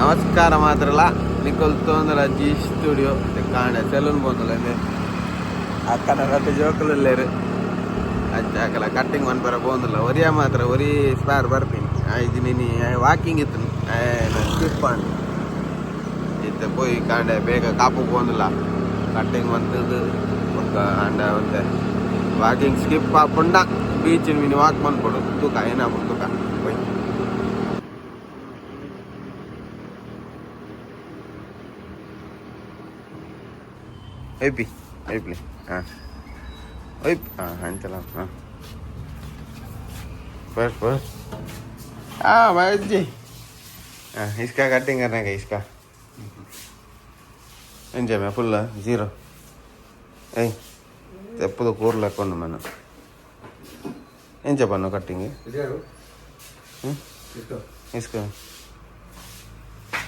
ನಮಸ್ಕಾರ ಮಾತ್ರಲ್ಲ ನಿಕೊಲ್ತೋಂದಲ G studio ಕಾಣೆ salon ಬಂದಲ್ಲ ಅಕ್ಕನ ರಟ್ಟು ಜೋಕಲಲ್ಲೇರು ಅಜ್ಜಾಕಲ ಕಟ್ಟಿಂಗ್ ಮನ್ಪರ ಬಂದಿಲ್ಲ ಒರಿಯ ಮಾತ್ರ ಒರಿ ಸ್ಪಾರ್ ಬರ್ತೀನಿ ಇದು ನೀನು ವಾಕಿಂಗ್ ಇತ್ತು ಸ್ಕಿಪ್ ಮಾಡಿ ಇತ್ತು ಪೋಯಿ ಕಾಂಡೆ ಬೇಗ ಕಾಪು ಬಂದಿಲ್ಲ ಕಟ್ಟಿಂಗ್ ಬಂತದ್ದು ಅಂಡ ಒಂದು ವಾಕಿಂಗ್ ಸ್ಕಿಪ್ ಹಾಕೊಂಡ ಬೀಚಿನ ಮೀನು ವಾಕ್ ಬಂದ್ಕೊಡು ತೂಕ ಏನಾಗ್ಬೋದು ತೂಕ ಪೋಯ್ Oipi, oipi, oip, hancalan, Bus, baik ji, इसका कटिंग करने का इसका, इंजन में फुल जीरो, तब तो कोर लग कौन मैंने, इंजन बनो कटिंग है, इसका,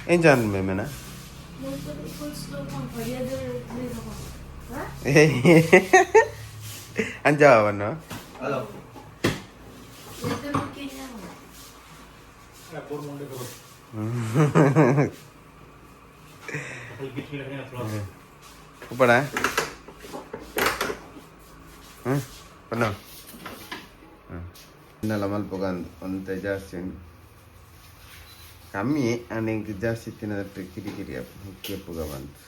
इंजन में मैंने ಅಂಜಾವನು ಉಪ್ಪಣ ಪಣ್ಣ ಇನ್ನೆಲ್ಲ ಮಲ್ಪಗ ಒಂದೇ ಜಾಸ್ತಿ ಕಮ್ಮಿ ನನಗೆ ಜಾಸ್ತಿ ತಿನ್ನೋದಕ್ಕೆ ಕಿರಿಕಿರಿ ಕೆಪ್ಪುಗ ಬಂತು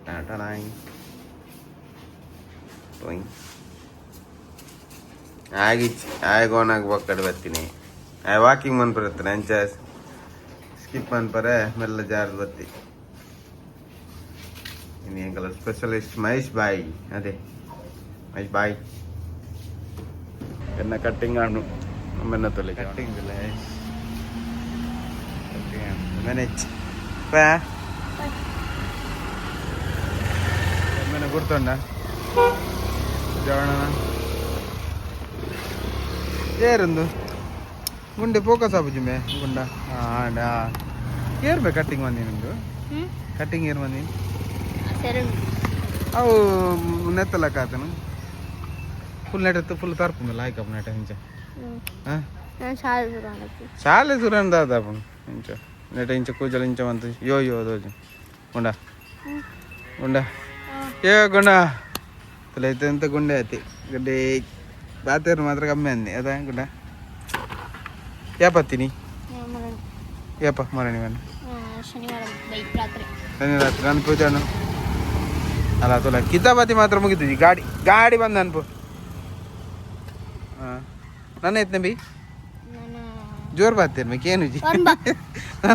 ಟಾಟಾಣಾಯ್ ಆಗಿಚ್ಚಿ ಆಗೋನಾಗ ಒಕ್ಕಡೆ ಬರ್ತೀನಿ ವಾಕಿಂಗ್ ಮನ್ ಬರುತ್ತೆ ಅಂಚ ಸ್ಕಿಪ್ ಮನ್ಪರೆ ಮೆಲ್ಲ ಜಾರ್ದು ಬತ್ತಿ ಇನ್ನು ಎಂಕಲ ಸ್ಪೆಷಲಿಸ್ಟ್ ಮಹೇಶ್ ಬಾಯಿ ಅದೇ ಮಹೇಶ್ ಬಾಯಿ ಎನ್ನ ಕಟ್ಟಿಂಗ್ ಆಡು ಮೆನ್ನ ತೊಲೆ ಕಟ್ಟಿಂಗ್ ಇಲ್ಲ ಮ್ಯಾನೇಜ್ ಬಾ मैंने गुर्तुंडा जवना ಏರಂದು ಗುಂಡೆ ಫೋಕಸ್ ಆಗುಜಿ ಮೇ ಗುಂಡ ಆಂಡ ಏರ್ ಬೇ ಕಟ್ಟಿಂಗ್ ಬಂದಿ ನಿಮ್ದು ಕಟ್ಟಿಂಗ್ ಏರ್ ಬಂದಿ ಅವು ನೆತ್ತಲ ಕಾತನು ಫುಲ್ ನೆಟ್ ಫುಲ್ ತರ್ಪು ಮೇಲೆ ಆಯ್ಕಪ್ಪ ನೆಟ ಹಿಂಚ ಶಾಲೆ ಸುರಂದ ಅದ ಹಿಂಚ ನೆಟ ಹಿಂಚ ಕೂಜಲ ಹಿಂಚ ಬಂತು ಯೋ ದೋಜು ಗುಂಡ ಗುಂಡ ఏ గుండా అయితే ఎంత గుండె అయితే గుడ్డే బాతేరు మాత్రం కమ్మి అంది అదా గుండా ఏపత్తిని ఏప మరణి శనివారం రాత్రి ಅನ್ಪೋಚಾನು ಅಲ್ಲ ತುಲ ಕಿತಾಬಾತಿ ಮಾತ್ರ ಮುಗಿತು ಗಾಡಿ ಬಂದ ಅನ್ಪು ನನ್ನ ಐತೆ ಬಿ ಜೋರ್ ಬಾತೇರ್ ಮೇಕ್ ಏನು ಜಿ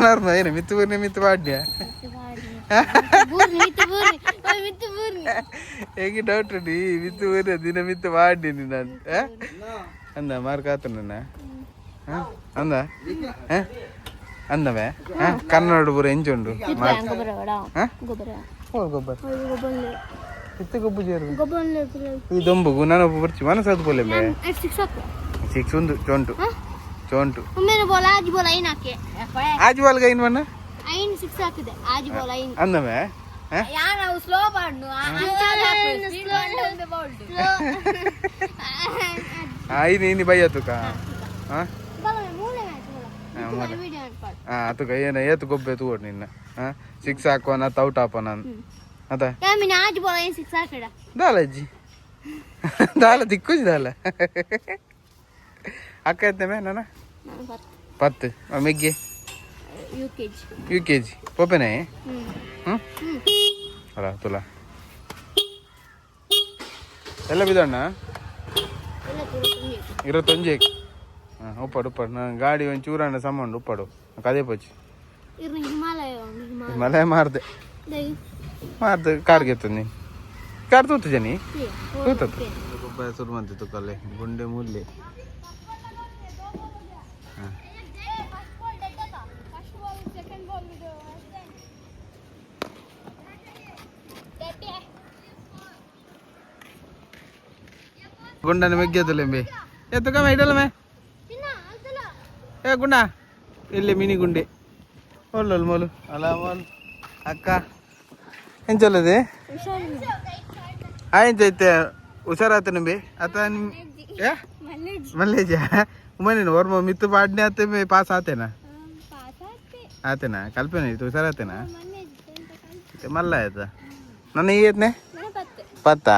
ನಾನು ಏನು ಮಿತ್ತು ಬಾಡ್ಯ ಹೇಗೆ ಡೌಟ್ ನೀ ಮಿತ್ತು ಊರ ದಿನ ಮಿತ್ತು ಮಾಡಿನಿ ನಾನು ಅಂದ ಮಾರ್ಕಾತ ನನ್ನ ಅಂದವೇ ಕನ್ನಡ ಪೂರ ಎಂಚುಂಡು ಗೊಬ್ಬರ ಇತ್ತು ಗೊಬ್ಬು ಜೇರು ಇದೊಂಬು ನಾನೊಬ್ಬ ಬರ್ಚಿ ಮನಸ್ಸದು ಬೋಲೆ ಸಿಕ್ಸ್ ಒಂದು ಚೋಂಟು ಆಜ್ ಬಾಲ್ಗ ಏನು ಮಣ್ಣ ಅಂದವೇ ಐನಿ ಬೈಯತುಕ ಅತುಕ ಏನ ಏತು ಗೊಬ್ಬೆ ತೂಡ್ ನಿನ್ನ ಸಿಕ್ಸ್ ಹಾಕೋನ ತೌಟ್ ಹಾಕೋನ ಅದ ದಾಲ ಅಜ್ಜಿ ದಾಲ ದಿಕ್ಕುಜಿ ದಾಲ ಅಕ್ಕ ಎತ್ತಮೆ ನಾನ 10 ಮೆಗ್ಗೆ UKG ಪೋಪೆನೆ ಅಲ್ಲ ತುಲ ಎಲ್ಲ ಬಿದ್ದಣ್ಣ 21 ಉಪ್ಪಡು ನಾನು ಗಾಡಿ ಒಂದು ಚೂರಣ್ಣ ಸಮಾಂಡು ಉಪ್ಪಡು ಕದೇ ಪಚ್ಚಿ ಹಿಮಾಲಯ ಮಾರ್ದೆ ಕಾರ್ಗೆ ಎತ್ತು ನೀನು ಕಾರ್ ತೂತು ಜನಿ ತೂತತ್ತು ಗೊಬ್ಬರ ಶುರು ಮಾಡ್ತಿತ್ತು ಕಲ್ಲೆ ಗುಂಡೆ ಮುಲ್ಲೆ ಗುಂಡನ ಮೆಗ್ಗೆದಲೆಂಬೆ ಎತ್ತು ಕಮ್ಮಿ ಇಡಲ್ಲ ಮೇ ಏ ಗುಂಡ ಇಲ್ಲಿ ಮಿನಿ ಗುಂಡೆ ಒಲ್ಲೊಲ್ ಮೊಲು ಅಲ್ಲ ಮೊಲ್ ಅಕ್ಕ ಎಂಚಲ್ಲದೆ ಆಯ್ತೈತೆ ಹುಷಾರಾತನ आता मल्लेजा उमने और मित्र पाड़ने आते में पास आते ना ಆತೇನಾ ಕಲ್ಪನೆ ಇತ್ತು ಸರ್ ಆತೇನಾ ಮಲ್ಲ ಆಯ್ತಾ ನನ್ನ ಈಗ ಐತನೆ ಪತ್ತಾ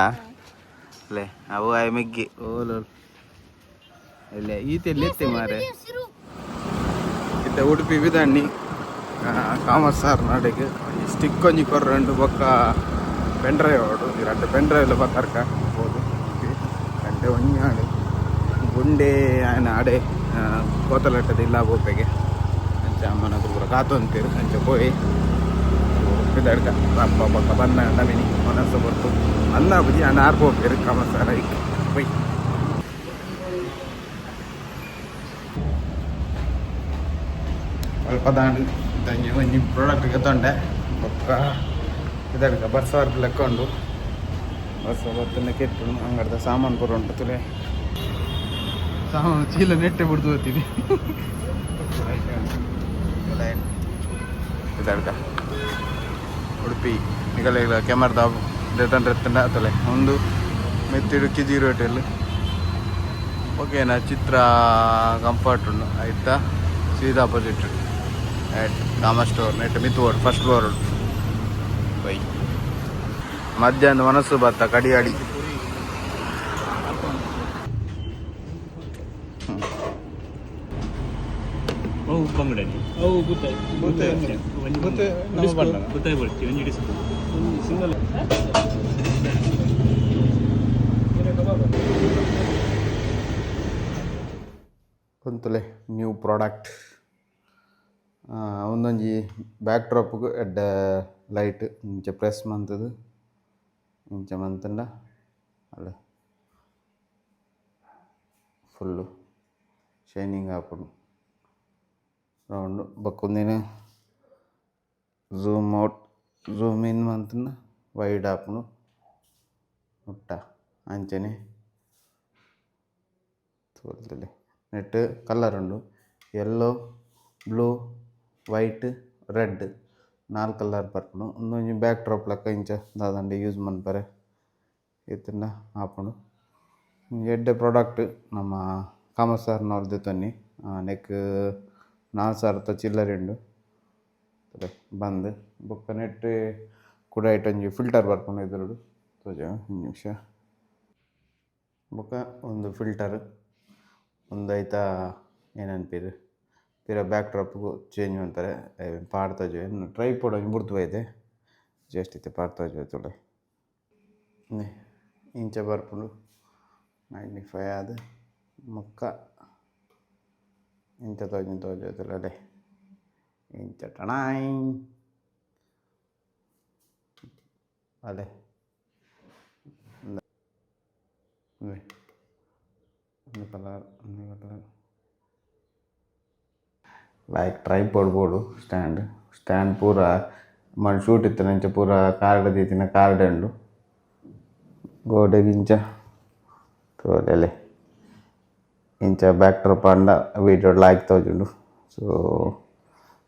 ಅಲ್ಲೇ ಅವು ಆಯ್ ಮೆಗ್ಗಿ ಓಲೋ ಇಲ್ಲೇ ಈತೆಲ್ಲಿ ಎತ್ತೆ ಮಾರೆ ಇತ್ತ ಉಡುಪಿ ವಿದಣ್ಣಿ ಕಾಮರ್ಸ್ ಸಾರ್ ನಾಡಿಗೆ ಸ್ಟಿಕ್ ಒಂಜಿ ಕೊರ್ರಂಡು ಬೊಕ್ಕ ಪೆನ್ ಡ್ರೈವ್ ಆಡು ಈ 2 ಪೆನ್ ಡ್ರೈವ್ಲು ಬತ್ತರ್ಕ ಹೋದು ಗಂಟೆ ಒಂಜಿ ಆಡು ಗುಂಡೆ ಆಯ್ನ ಆಡೆ ಕೋತಲಟ್ಟದ ಇಲ್ಲ ಬೋಪೆಗೆ ಅಂಚ ಅಮ್ಮನ ಪೂರ ಕಾತೊಂತೀರು ಅಂಚ ಪೋಯಿ ಇದಡ್ಕ ಅಪ್ಪ ಪಕ್ಕ ಬನ್ನ ನವಿನಿ ಮನಸ್ಸು ಬರ್ತು ಅನ್ನ ಬುಜಿ ಅನ್ನ ಆರ್ಪ ಹೋಗ್ತೀರಿ ಕಾಮರ್ಸ್ ಸಾರ್ ಐಕ್ ಪೊಯ್ ಸ್ವಲ್ಪ ದಾಂಡು ತಂಗಿ ಒಂಜಿ ಪ್ರಾಡಕ್ಟ್ಗೆ ತೊಂಡೆ ಬೊಕ್ಕ ಇದಡ್ಕ ಬರ್ಸ ವರ್ಕ್ ಲೆಕ್ಕ ಉಂಡು ಬರ್ಸ ಬರ್ತನೆ ಕೆಟ್ಟು ಅಂಗಡ್ದ ಸಾಮಾನು ಪೂರ ಉಂಟು ತುಲೆ ಸಾಮಾನು ಚೀಲ ನೆಟ್ಟೆ ಬಿಡ್ದು ಹೋಗ್ತೀವಿ ಇದಡ್ಕ ಉಡುಪಿ ಈಗಲ್ಲ ಕೆಮರ್ದ ರೆತ್ತಂಡ ತಲೆ ಒಂದು ಮೆತ್ತಿಡು ಕಿಜಿ ಹೋಟೆಲ್ ಓಕೆನಾ ಚಿತ್ರ ಕಂಫರ್ಟ್ ಉಂಡು ಆಯ್ತಾ ಸೀದಾ ಅಪೋಸಿಟ್ ಕಾಮರ್ಸ್ ಸ್ಟೋರ್ ನೆಟ್ ಮಿತ್ ಬೋರ್ಡ್ ಫಸ್ಟ್ ಫ್ಲೋರ್ ಬೈ ಮಧ್ಯಾಹ್ನ ಮನಸ್ಸು ಬತ್ತ ಕಡಿಯಾಡಿ ಕುಂತಲೆ ನ್ಯೂ ಪ್ರಾಡಕ್ಟ್ ಒಂದೊಂಜಿ ಬ್ಯಾಕ್ ಡ್ರಾಪ್ಗೆ ಎಡ್ಡ ಲೈಟ್ ಇಂಚ ಪ್ರೆಸ್ ಮಂತದು ಇಂಚ ಮಂತಂಡ ಅಲ್ಲ ಫುಲ್ಲು ಶೈನಿಂಗ್ ಆಪುಂಡು ರೌಂಡು ಬಕ್ಕೊಂದಿನ ಝೂಮ್ ಔಟ್ ಝೂಮ್ ಇನ್ ಮಂತಂಡ ವೈಡ್ ಆಪುಂಡು ಮುಟ್ಟ ಅಂಚನೆ ತೋಲ್ತಲೆ ನೆಟ್ ಕಲರ್ ಉಂಡು yellow blue white red 4 colour ಬರ್ಪುಂಡು ಒಂದೊಂಜಿ ಬ್ಯಾಕ್ ಡ್ರಾಪ್ ಲೆಕ್ಕ ಇಂಚ ದಾದಂಡೆ ಯೂಸ್ ಮನ್ಪರೆ ಇತ್ತಂಡ ಆಪುಂಡು ಎಡ್ಡೆ ಪ್ರಾಡಕ್ಟ್ ನಮ್ಮ ಕಾಮರ್ಸ್ ಸಾರ್ನವ್ರದ್ದು ತನ್ನಿ ನೆಕ್ 4,000 ಚಿಲ್ಲರೆ ಉಂಡು ಬಂದು ಬೊಕ್ಕ ನೆಟ್ ಕೂಡ ಒಂಜಿ ಫಿಲ್ಟರ್ ಬರ್ಪುಂಡು ಎದುರುಡು ತೋಜ ಒಂದು ನಿಮಿಷ ಬೊಕ್ಕ ಒಂದು ಫಿಲ್ಟರ್ ಒಂದು ಐತ ಏನನ್ಪೀರು ಪಿರ ಬ್ಯಾಕ್ ಡ್ರಾಪ್ಗೂ ಚೇಂಜ್ ಮಾಡ್ತಾರೆ ಪಾಡ್ತಾ ಜೋ ಟ್ರೈಪೋಡ್ ಒಂಜಿ ಬುಡ್ದು ಐತೆ ಜಸ್ಟ್ ಇತ್ತೆ ಪಾಡ್ತಾ ಜೋ ತೊಳೆ ಇಂಚ ಬರ್ಪುಂಡು ಮ್ಯಾಗ್ನಿಫೈ ಆದ ಮುಕ್ಕ ಇಂಚ ತೋಜೋತುಲೆ ಅಲೆ ಇಂಚ ಟಣಾಯ್ ಅಲೆ ಒಂದು colour like tripod board stand ಪೂರ ಮಣ್ಣು ಶೂಟ್ ಇತ್ತು ಇಂಚ ಪೂರ ಕಾರ್ಡ್ ದೀತಿನ ಕಾರ್ಡ್ ಉಂಡು ಗೋಡೆಗಿಂಚ ತೋಲೆ ಇಂಚ ಬ್ಯಾಕ್ ಡ್ರಾಪ್ ಅಂಡ ವೀಡಿಯೋ ಲೈಕ್ ತೋಜುಂಡು ಸೊ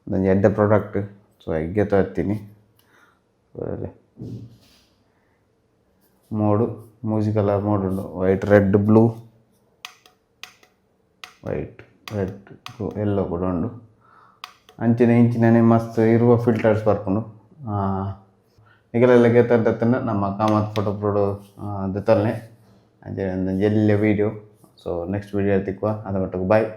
ಒಂದೊಂದು ಎಡ್ಡೆ ಪ್ರಾಡಕ್ಟ್ ಸೊ ಎಗ್ಗೆ ತೋರ್ತೀನಿ ತೋಲೆ ಮೋಡು ಮ್ಯೂಸಿಕಲ್ ಮೋಡ್ ಉಂಡು white red blue white red yellow ಕೂಡ ಉಂಡು ಅಂಚಿನ ಇಂಚಿನೇ ಮಸ್ತ್ ಇರುವ ಫಿಲ್ಟರ್ಸ್ ಬರ್ಪುಂಡು ನಿಗಲೆಲ್ಲ ಗೆತ್ತಂಡ ನಮ್ಮ ಕಾಮತ್ ಫೋಟೋ ಪ್ರೋಡು ದೆತ್ತಲ್ನೆ ಅಂಚೆ ಒಂದು ಎಲ್ಲೆ ವೀಡಿಯೋ ಸೊ ನೆಕ್ಸ್ಟ್ ವೀಡಿಯೋ ತಿಕ್ಕುವ ಅದ ಮಟ್ಟಿಗೆ ಬಾಯ್.